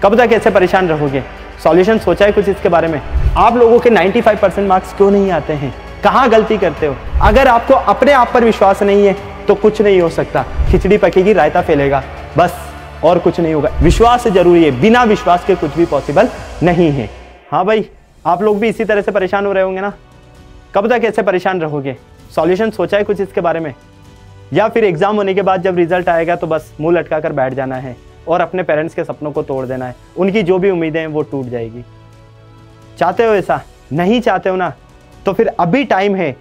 कब तक ऐसे परेशान रहोगे? सॉल्यूशन सोचा है कुछ इसके बारे में? आप लोगों के 95% मार्क्स क्यों नहीं आते हैं? कहाँ गलती करते हो? अगर आपको अपने आप पर विश्वास नहीं है तो कुछ नहीं हो सकता। खिचड़ी पकेगी, रायता फैलेगा, बस और कुछ नहीं होगा। विश्वास जरूरी है, बिना विश्वास के कुछ भी पॉसिबल नहीं है। हाँ भाई, आप लोग भी इसी तरह से परेशान हो रहे होंगे ना? कब तक ऐसे परेशान रहोगे? सॉल्यूशन सोचा है कुछ इसके बारे में? या फिर एग्जाम होने के बाद जब रिजल्ट आएगा तो बस मुंह लटका कर बैठ जाना है और अपने पेरेंट्स के सपनों को तोड़ देना है, उनकी जो भी उम्मीदें हैं वो टूट जाएगी। चाहते हो ऐसा? नहीं चाहते हो ना, तो फिर अभी टाइम है।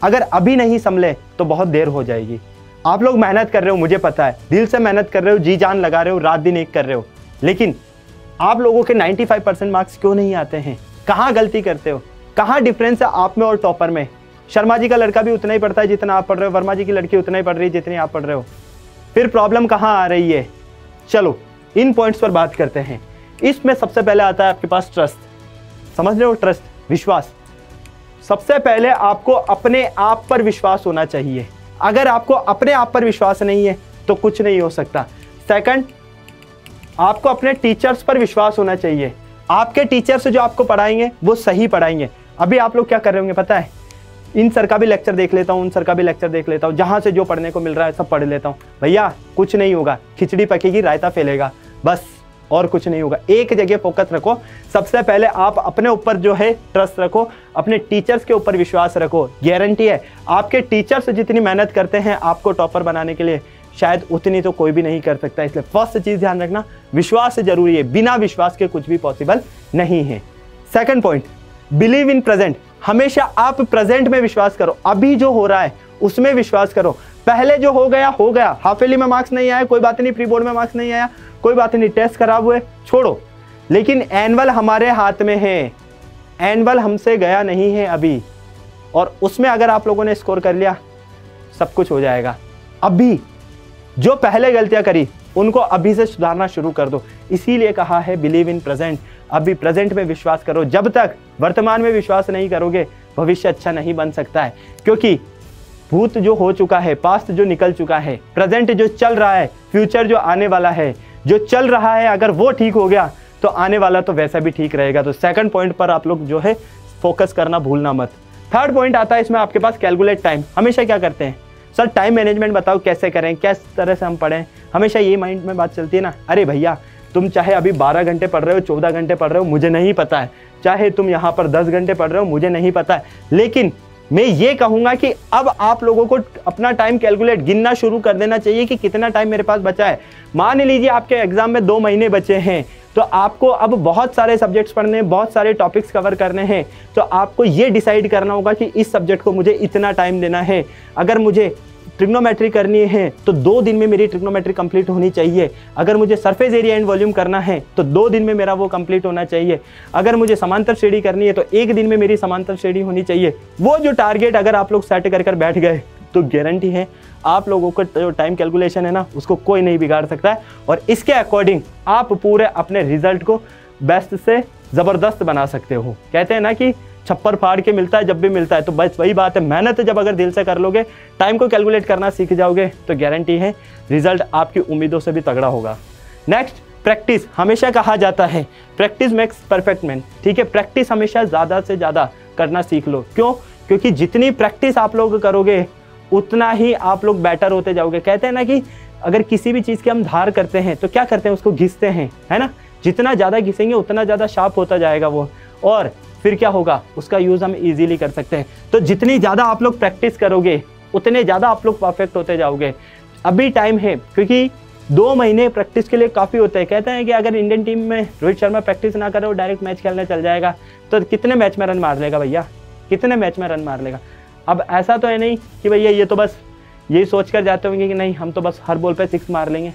अगर अभी नहीं संभले तो बहुत देर हो जाएगी। आप लोग मेहनत कर रहे हो, मुझे पता है, दिल से मेहनत कर रहे हो, जी जान लगा रहे हो, रात दिन एक कर रहे हो, लेकिन आप लोगों के 95% मार्क्स क्यों नहीं आते हैं? कहाँ गलती करते हो? कहाँ डिफरेंस है आप में और टॉपर में? शर्मा जी का लड़का भी उतना ही पढ़ता है जितना आप पढ़ रहे हो, वर्मा जी की लड़की उतना ही पढ़ रही है जितनी आप पढ़ रहे हो। फिर प्रॉब्लम कहाँ आ रही है? चलो इन पॉइंट्स पर बात करते हैं। इसमें सबसे पहले आता है आपके पास ट्रस्ट। समझ रहे हो? ट्रस्ट, विश्वास। सबसे पहले आपको अपने आप पर विश्वास होना चाहिए। अगर आपको अपने आप पर विश्वास नहीं है तो कुछ नहीं हो सकता। सेकंड, आपको अपने टीचर्स पर विश्वास होना चाहिए। आपके टीचर्स जो आपको पढ़ाएंगे वो सही पढ़ाएंगे। अभी आप लोग क्या कर रहे होंगे पता है? इन सर का भी लेक्चर देख लेता हूँ, उन सर का भी लेक्चर देख लेता हूँ, जहाँ से जो पढ़ने को मिल रहा है सब पढ़ लेता हूँ। भैया कुछ नहीं होगा, खिचड़ी पकेगी, रायता फैलेगा, बस और कुछ नहीं होगा। एक जगह फोकस रखो। सबसे पहले आप अपने ऊपर जो है ट्रस्ट रखो, अपने टीचर्स के ऊपर विश्वास रखो। गारंटी है आपके टीचर्स जितनी मेहनत करते हैं आपको टॉपर बनाने के लिए, शायद उतनी तो कोई भी नहीं कर सकता। इसलिए फर्स्ट चीज ध्यान रखना, विश्वास जरूरी है, बिना विश्वास के कुछ भी पॉसिबल नहीं है। Second point, believe in present. हमेशा आप प्रेजेंट में विश्वास करो, अभी जो हो रहा है उसमें विश्वास करो। पहले जो हो गया, हाफ ईयरली में मार्क्स नहीं आया कोई बात नहीं, प्री बोर्ड में मार्क्स नहीं आया कोई बात नहीं, टेस्ट खराब हुए छोड़ो, लेकिन एनुअल हमारे हाथ में है। एनुअल हमसे गया नहीं है अभी, और उसमें अगर आप लोगों ने स्कोर कर लिया सब कुछ हो जाएगा। अभी जो पहले गलतियां करी उनको अभी से सुधारना शुरू कर दो। इसीलिए कहा है बिलीव इन प्रेजेंट। अभी प्रेजेंट में विश्वास करो। जब तक वर्तमान में विश्वास नहीं करोगे भविष्य अच्छा नहीं बन सकता है, क्योंकि भूत जो हो चुका है, पास्ट जो निकल चुका है, प्रेजेंट जो चल रहा है, फ्यूचर जो आने वाला है, जो चल रहा है अगर वो ठीक हो गया तो आने वाला तो वैसा भी ठीक रहेगा। तो सेकंड पॉइंट पर आप लोग जो है फोकस करना भूलना मत। थर्ड पॉइंट आता है इसमें आपके पास कैलकुलेट टाइम। हमेशा क्या करते हैं सर, टाइम मैनेजमेंट बताओ कैसे करें, किस तरह से हम पढ़ें, हमेशा ये माइंड में बात चलती है ना। अरे भैया तुम चाहे अभी 12 घंटे पढ़ रहे हो, 14 घंटे पढ़ रहे हो, मुझे नहीं पता है, चाहे तुम यहाँ पर 10 घंटे पढ़ रहे हो, मुझे नहीं पता है, लेकिन मैं ये कहूंगा कि अब आप लोगों को अपना टाइम कैलकुलेट गिनना शुरू कर देना चाहिए कि कितना टाइम मेरे पास बचा है। मान लीजिए आपके एग्जाम में 2 महीने बचे हैं, तो आपको अब बहुत सारे सब्जेक्ट्स पढ़ने हैं, बहुत सारे टॉपिक्स कवर करने हैं, तो आपको ये डिसाइड करना होगा कि इस सब्जेक्ट को मुझे इतना टाइम देना है। अगर मुझे ट्रिग्नोमेट्री करनी है तो 2 दिन में मेरी ट्रिग्नोमेट्री कंप्लीट होनी चाहिए। अगर मुझे सरफेस एरिया एंड वॉल्यूम करना है तो 2 दिन में मेरा वो कंप्लीट होना चाहिए। अगर मुझे समांतर श्रेणी करनी है तो 1 दिन में मेरी समांतर श्रेणी होनी चाहिए। वो जो टारगेट अगर आप लोग सेट कर बैठ गए तो गारंटी है आप लोगों का जो टाइम कैलकुलेशन है ना उसको कोई नहीं बिगाड़ सकता है, और इसके अकॉर्डिंग आप पूरे अपने रिजल्ट को बेस्ट से ज़बरदस्त बना सकते हो। कहते हैं ना कि छप्पर फाड़ के मिलता है जब भी मिलता है, तो बस वही बात है, मेहनत जब अगर दिल से कर लोगे, टाइम को कैलकुलेट करना सीख जाओगे तो गारंटी है रिजल्ट आपकी उम्मीदों से भी तगड़ा होगा। Next, practice. हमेशा कहा जाता है प्रैक्टिस मेक्स परफेक्ट मैन। ठीक है, प्रैक्टिस हमेशा ज़्यादा से ज़्यादा करना सीख लो। क्यों? क्योंकि जितनी प्रैक्टिस आप लोग करोगे उतना ही आप लोग बेटर होते जाओगे। कहते हैं ना कि अगर किसी भी चीज़ की हम धार करते हैं तो क्या करते हैं, उसको घिसते हैं, है ना। जितना ज़्यादा घिसेंगे उतना ज़्यादा शार्प होता जाएगा वो, और फिर क्या होगा, उसका यूज़ हम इजीली कर सकते हैं। तो जितनी ज़्यादा आप लोग प्रैक्टिस करोगे उतने ज़्यादा आप लोग परफेक्ट होते जाओगे। अभी टाइम है, क्योंकि 2 महीने प्रैक्टिस के लिए काफ़ी होते हैं। कहते हैं कि अगर इंडियन टीम में रोहित शर्मा प्रैक्टिस ना करे, वो डायरेक्ट मैच खेलने चल जाएगा, तो कितने मैच में रन मार लेगा भैया, कितने मैच में रन मार लेगा। अब ऐसा तो है नहीं कि भैया ये तो बस यही सोच कर जाते होंगे कि नहीं हम तो बस हर बॉल पे 6 मार लेंगे।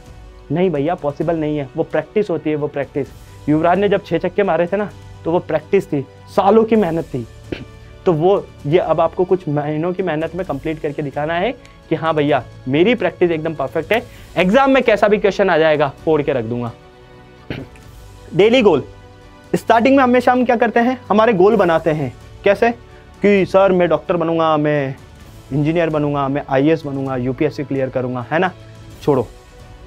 नहीं भैया, पॉसिबल नहीं है। वो प्रैक्टिस होती है, वो प्रैक्टिस। युवराज ने जब 6 छक्के मारे थे ना तो वो प्रैक्टिस थी, सालों की मेहनत थी। तो वो ये अब आपको कुछ महीनों की मेहनत में कंप्लीट करके दिखाना है कि हाँ भैया मेरी प्रैक्टिस एकदम परफेक्ट है, एग्जाम में कैसा भी क्वेश्चन आ जाएगा फोड़ के रख दूंगा। डेली गोल। स्टार्टिंग में हमेशा हम क्या करते हैं, हमारे गोल बनाते हैं। कैसे कि सर मैं डॉक्टर बनूंगा, मैं इंजीनियर बनूंगा, मैं IAS बनूंगा, UPSC क्लियर करूंगा, है ना। छोड़ो,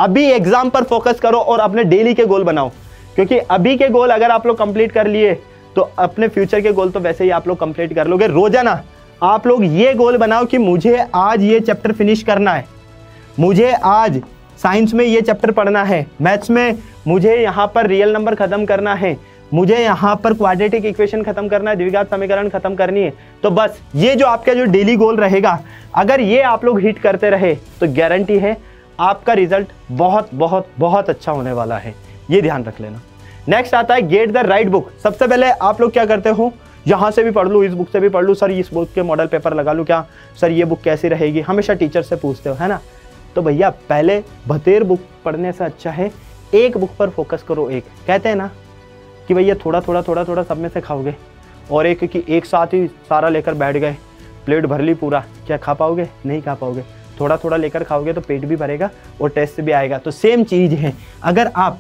अभी एग्जाम पर फोकस करो और अपने डेली के गोल बनाओ। क्योंकि अभी के गोल अगर आप लोग कंप्लीट कर लिए तो अपने फ्यूचर के गोल तो वैसे ही आप लोग कंप्लीट कर लोगे। रोजाना आप लोग ये गोल बनाओ कि मुझे आज ये चैप्टर फिनिश करना है, मुझे आज साइंस में ये चैप्टर पढ़ना है, मैथ्स में मुझे यहाँ पर रियल नंबर खत्म करना है, मुझे यहाँ पर क्वाड्रेटिक इक्वेशन खत्म करना है, द्विघात समीकरण खत्म करनी है। तो बस ये जो आपका जो डेली गोल रहेगा, अगर ये आप लोग हिट करते रहे तो गारंटी है आपका रिजल्ट बहुत बहुत बहुत अच्छा होने वाला है, ये ध्यान रख लेना। नेक्स्ट आता है गेट द राइट बुक। सबसे पहले आप लोग क्या करते हो, यहाँ से भी पढ़ लूँ, इस बुक से भी पढ़ लूँ, सर इस बुक के मॉडल पेपर लगा लूँ क्या, सर ये बुक कैसी रहेगी, हमेशा टीचर से पूछते हो, है ना। तो भैया पहले बतेर बुक पढ़ने से अच्छा है एक बुक पर फोकस करो। एक कहते हैं ना कि भैया थोड़ा थोड़ा थोड़ा थोड़ा सब में से खाओगे, और एक कि एक साथ ही सारा लेकर बैठ गए, प्लेट भर ली पूरा, क्या खा पाओगे, नहीं खा पाओगे। थोड़ा थोड़ा लेकर खाओगे तो पेट भी भरेगा और टेस्ट भी आएगा। तो सेम चीज़ है, अगर आप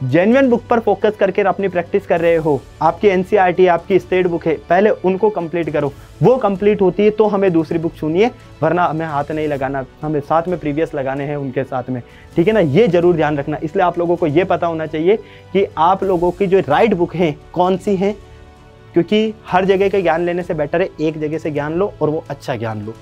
जेन्युइन बुक पर फोकस करके अपनी प्रैक्टिस कर रहे हो, आपकी एनसीईआरटी आपकी स्टेट बुक है, पहले उनको कंप्लीट करो, वो कंप्लीट होती है तो हमें दूसरी बुक चुनिए, वरना हमें हाथ नहीं लगाना, हमें साथ में प्रीवियस लगाने हैं उनके साथ में, ठीक है ना। ये जरूर ध्यान रखना। इसलिए आप लोगों को ये पता होना चाहिए कि आप लोगों की जो राइट बुक है कौन सी है, क्योंकि हर जगह के ज्ञान लेने से बेटर है एक जगह से ज्ञान लो और वो अच्छा ज्ञान लो।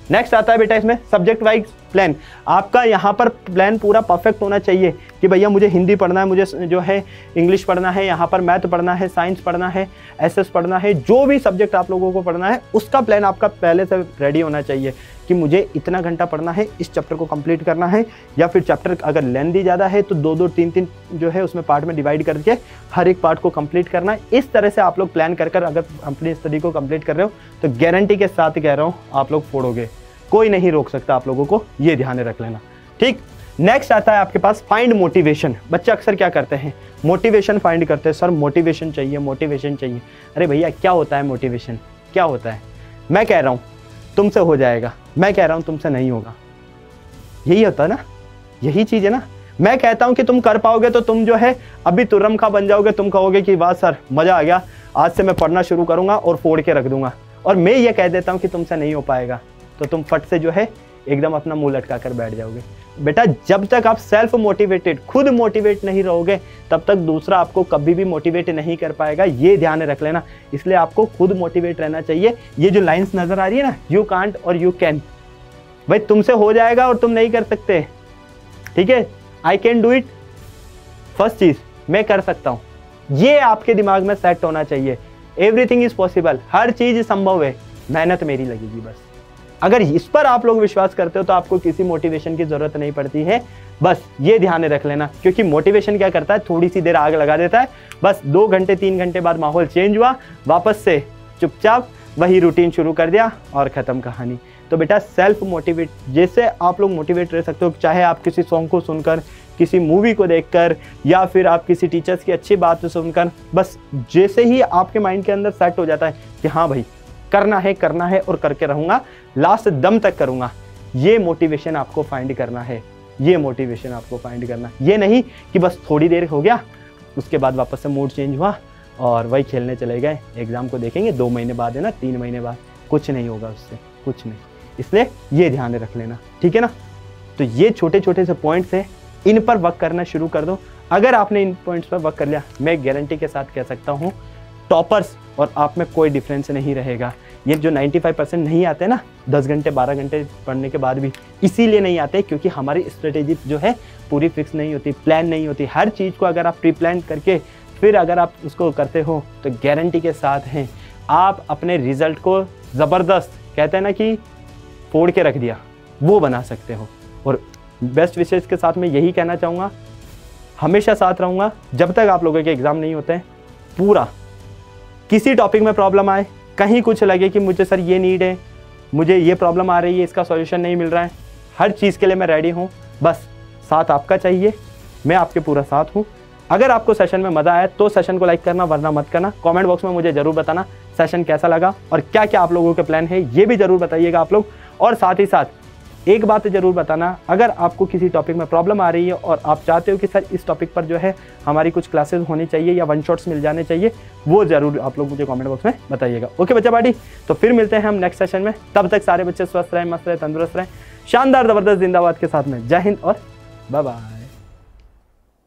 नेक्स्ट आता है बेटा इसमें सब्जेक्ट वाइज प्लान। आपका यहाँ पर प्लान पूरा परफेक्ट होना चाहिए कि भैया मुझे हिंदी पढ़ना है, मुझे जो है इंग्लिश पढ़ना है, यहाँ पर मैथ पढ़ना है, साइंस पढ़ना है, एसएस पढ़ना है, जो भी सब्जेक्ट आप लोगों को पढ़ना है उसका प्लान आपका पहले से रेडी होना चाहिए कि मुझे इतना घंटा पढ़ना है, इस चैप्टर को कंप्लीट करना है, या फिर चैप्टर अगर लेंथी ज़्यादा है तो 2-2 3-3 जो है उसमें पार्ट में डिवाइड करके हर एक पार्ट को कंप्लीट करना है। इस तरह से आप लोग प्लान कर अगर अपनी स्टडी को कंप्लीट कर रहे हो तो गारंटी के साथ कह रहा हूँ आप लोग फोड़ोगे, कोई नहीं रोक सकता आप लोगों को, ये ध्यान रख लेना, ठीक। नेक्स्ट आता है आपके पास फाइंड मोटिवेशन। बच्चे अक्सर क्या करते हैं, मोटिवेशन फाइंड करते हैं, सर मोटिवेशन चाहिए, मोटिवेशन चाहिए। अरे भैया क्या होता है मोटिवेशन, क्या होता है। मैं कह रहा हूँ तुमसे हो जाएगा, मैं कह रहा हूँ तुमसे नहीं होगा, यही होता है ना, यही चीज़ है ना। मैं कहता हूँ कि तुम कर पाओगे तो तुम जो है अभी तुरम खा बन जाओगे, तुम कहोगे कि वाह सर मज़ा आ गया, आज से मैं पढ़ना शुरू करूँगा और फोड़ के रख दूंगा। और मैं ये कह देता हूँ कि तुमसे नहीं हो पाएगा तो तुम फट से जो है एकदम अपना मुंह लटका कर बैठ जाओगे। बेटा जब तक आप सेल्फ मोटिवेटेड, खुद मोटिवेट नहीं रहोगे, तब तक दूसरा आपको कभी भी मोटिवेट नहीं कर पाएगा, ये ध्यान रख लेना। इसलिए आपको खुद मोटिवेट रहना चाहिए। ये जो लाइंस नजर आ रही है ना, यू कांट और यू कैन, भाई तुमसे हो जाएगा और तुम नहीं कर सकते, ठीक है। I can do it, first चीज मैं कर सकता हूँ, ये आपके दिमाग में सेट होना चाहिए। एवरीथिंग इज पॉसिबल, हर चीज संभव है, मेहनत मेरी लगेगी बस। अगर इस पर आप लोग विश्वास करते हो तो आपको किसी मोटिवेशन की जरूरत नहीं पड़ती है, बस ये ध्यान रख लेना। क्योंकि मोटिवेशन क्या करता है, थोड़ी सी देर आग लगा देता है, बस 2 घंटे 3 घंटे बाद माहौल चेंज हुआ, वापस से चुपचाप वही रूटीन शुरू कर दिया और ख़त्म कहानी। तो बेटा सेल्फ मोटिवेट, जैसे आप लोग मोटिवेट रह सकते हो, चाहे आप किसी सॉन्ग को सुनकर, किसी मूवी को देखकर, या फिर आप किसी टीचर्स की अच्छी बात सुनकर, बस जैसे ही आपके माइंड के अंदर सेट हो जाता है कि हाँ भाई करना है और करके रहूँगा, लास्ट दम तक करूँगा, ये मोटिवेशन आपको फाइंड करना है, ये मोटिवेशन आपको फाइंड करना है। ये नहीं कि बस थोड़ी देर हो गया उसके बाद वापस से मूड चेंज हुआ और वही खेलने चले गए, एग्ज़ाम को देखेंगे 2 महीने बाद, है ना, 3 महीने बाद, कुछ नहीं होगा उससे, कुछ नहीं। इसलिए ये ध्यान रख लेना, ठीक है ना। तो ये छोटे छोटे से पॉइंट्स हैं, इन पर वर्क करना शुरू कर दो। अगर आपने इन पॉइंट्स पर वर्क कर लिया, मैं गारंटी के साथ कह सकता हूँ टॉपर्स और आप में कोई डिफरेंस नहीं रहेगा। ये जो 95% नहीं आते ना 10 घंटे 12 घंटे पढ़ने के बाद भी, इसीलिए नहीं आते क्योंकि हमारी स्ट्रेटेजी जो है पूरी फिक्स नहीं होती, प्लान नहीं होती। हर चीज़ को अगर आप प्री प्लान करके फिर अगर आप उसको करते हो तो गारंटी के साथ हैं आप अपने रिजल्ट को ज़बरदस्त, कहते हैं ना कि फोड़ के रख दिया, वो बना सकते हो। और बेस्ट विशेष के साथ मैं यही कहना चाहूँगा, हमेशा साथ रहूँगा जब तक आप लोगों के एग्ज़ाम नहीं होते हैं। पूरा किसी टॉपिक में प्रॉब्लम आए, कहीं कुछ लगे कि मुझे सर ये नीड है, मुझे ये प्रॉब्लम आ रही है, इसका सॉल्यूशन नहीं मिल रहा है, हर चीज़ के लिए मैं रेडी हूँ, बस साथ आपका चाहिए, मैं आपके पूरा साथ हूँ। अगर आपको सेशन में मज़ा आया तो सेशन को लाइक करना, वरना मत करना। कमेंट बॉक्स में मुझे ज़रूर बताना सेशन कैसा लगा और क्या क्या आप लोगों के प्लान है, ये भी ज़रूर बताइएगा आप लोग। और साथ ही साथ एक बात ज़रूर बताना, अगर आपको किसी टॉपिक में प्रॉब्लम आ रही है और आप चाहते हो कि सर इस टॉपिक पर जो है हमारी कुछ क्लासेस होनी चाहिए या वन शॉट्स मिल जाने चाहिए, वो ज़रूर आप लोग मुझे कमेंट बॉक्स में बताइएगा। ओके बच्चा पार्टी, तो फिर मिलते हैं हम नेक्स्ट सेशन में। तब तक सारे बच्चे स्वस्थ रहें, मस्त रहें, तंदुरुस्त रहें, शानदार ज़बरदस्त जिंदाबाद के साथ में। जय हिंद और बाय बाय।